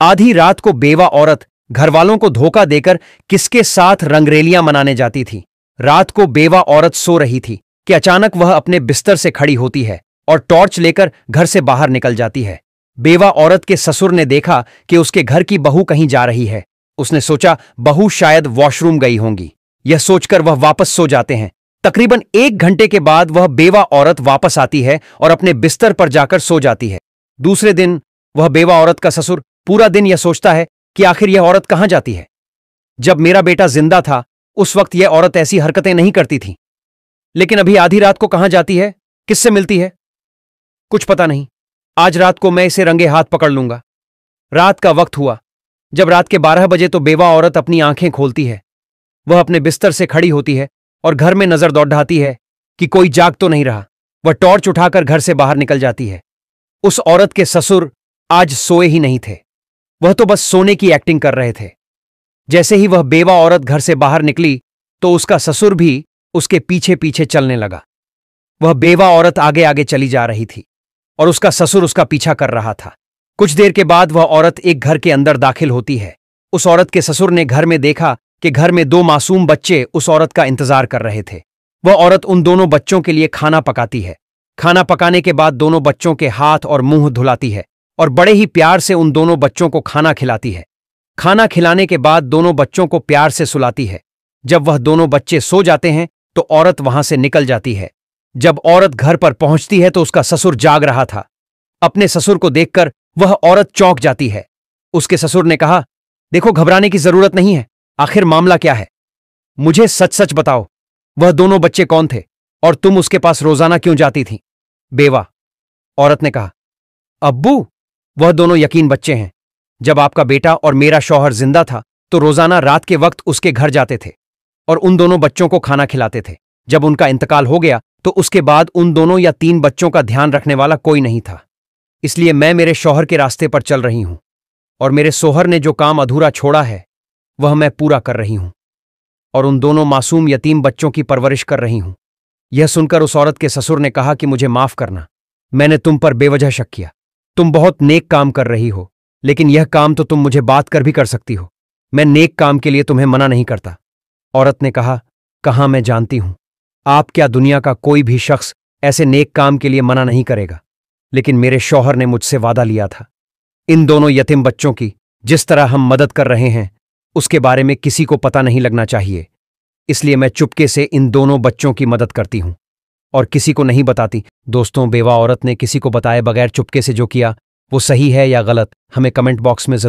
आधी रात को बेवा औरत घरवालों को धोखा देकर किसके साथ रंगरेलियां मनाने जाती थी। रात को बेवा औरत सो रही थी कि अचानक वह अपने बिस्तर से खड़ी होती है और टॉर्च लेकर घर से बाहर निकल जाती है। बेवा औरत के ससुर ने देखा कि उसके घर की बहू कहीं जा रही है। उसने सोचा बहू शायद वॉशरूम गई होंगी। यह सोचकर वह वापस सो जाते हैं। तकरीबन 1 घंटे के बाद वह बेवा औरत वापस आती है और अपने बिस्तर पर जाकर सो जाती है। दूसरे दिन वह बेवा औरत का ससुर पूरा दिन यह सोचता है कि आखिर यह औरत कहां जाती है। जब मेरा बेटा जिंदा था उस वक्त यह औरत ऐसी हरकतें नहीं करती थी, लेकिन अभी आधी रात को कहां जाती है, किससे मिलती है, कुछ पता नहीं। आज रात को मैं इसे रंगे हाथ पकड़ लूंगा। रात का वक्त हुआ। जब रात के 12 बजे तो बेवा औरत अपनी आंखें खोलती है। वह अपने बिस्तर से खड़ी होती है और घर में नजर दौड़ाती है कि कोई जाग तो नहीं रहा। वह टॉर्च उठाकर घर से बाहर निकल जाती है। उस औरत के ससुर आज सोए ही नहीं थे। वह तो बस सोने की एक्टिंग कर रहे थे। जैसे ही वह बेवा औरत घर से बाहर निकली तो उसका ससुर भी उसके पीछे पीछे चलने लगा। वह बेवा औरत आगे आगे चली जा रही थी और उसका ससुर उसका पीछा कर रहा था। कुछ देर के बाद वह औरत एक घर के अंदर दाखिल होती है। उस औरत के ससुर ने घर में देखा कि घर में 2 मासूम बच्चे उस औरत का इंतजार कर रहे थे। वह औरत उन दोनों बच्चों के लिए खाना पकाती है। खाना पकाने के बाद दोनों बच्चों के हाथ और मुंह धुलाती है और बड़े ही प्यार से उन दोनों बच्चों को खाना खिलाती है। खाना खिलाने के बाद दोनों बच्चों को प्यार से सुलाती है। जब वह दोनों बच्चे सो जाते हैं तो औरत वहां से निकल जाती है। जब औरत घर पर पहुंचती है तो उसका ससुर जाग रहा था। अपने ससुर को देखकर वह औरत चौंक जाती है। उसके ससुर ने कहा, देखो घबराने की जरूरत नहीं है, आखिर मामला क्या है, मुझे सच सच बताओ, वह दोनों बच्चे कौन थे और तुम उसके पास रोजाना क्यों जाती थी। बेवा औरत ने कहा, अब्बू वह दोनों यकीन बच्चे हैं। जब आपका बेटा और मेरा शौहर जिंदा था तो रोजाना रात के वक्त उसके घर जाते थे और उन दोनों बच्चों को खाना खिलाते थे। जब उनका इंतकाल हो गया तो उसके बाद उन दोनों या 3 बच्चों का ध्यान रखने वाला कोई नहीं था। इसलिए मैं मेरे शौहर के रास्ते पर चल रही हूं और मेरे शौहर ने जो काम अधूरा छोड़ा है वह मैं पूरा कर रही हूं और उन दोनों मासूम यतीम बच्चों की परवरिश कर रही हूं। यह सुनकर उस औरत के ससुर ने कहा कि मुझे माफ करना, मैंने तुम पर बेवजह शक किया। तुम बहुत नेक काम कर रही हो, लेकिन यह काम तो तुम मुझे बात कर भी कर सकती हो। मैं नेक काम के लिए तुम्हें मना नहीं करता। औरत ने कहा, कहां मैं जानती हूं, आप क्या दुनिया का कोई भी शख्स ऐसे नेक काम के लिए मना नहीं करेगा, लेकिन मेरे शौहर ने मुझसे वादा लिया था। इन दोनों यतीम बच्चों की जिस तरह हम मदद कर रहे हैं उसके बारे में किसी को पता नहीं लगना चाहिए। इसलिए मैं चुपके से इन दोनों बच्चों की मदद करती हूं और किसी को नहीं बताती। दोस्तों, बेवा औरत ने किसी को बताए बगैर चुपके से जो किया वो सही है या गलत, हमें कमेंट बॉक्स में जरूर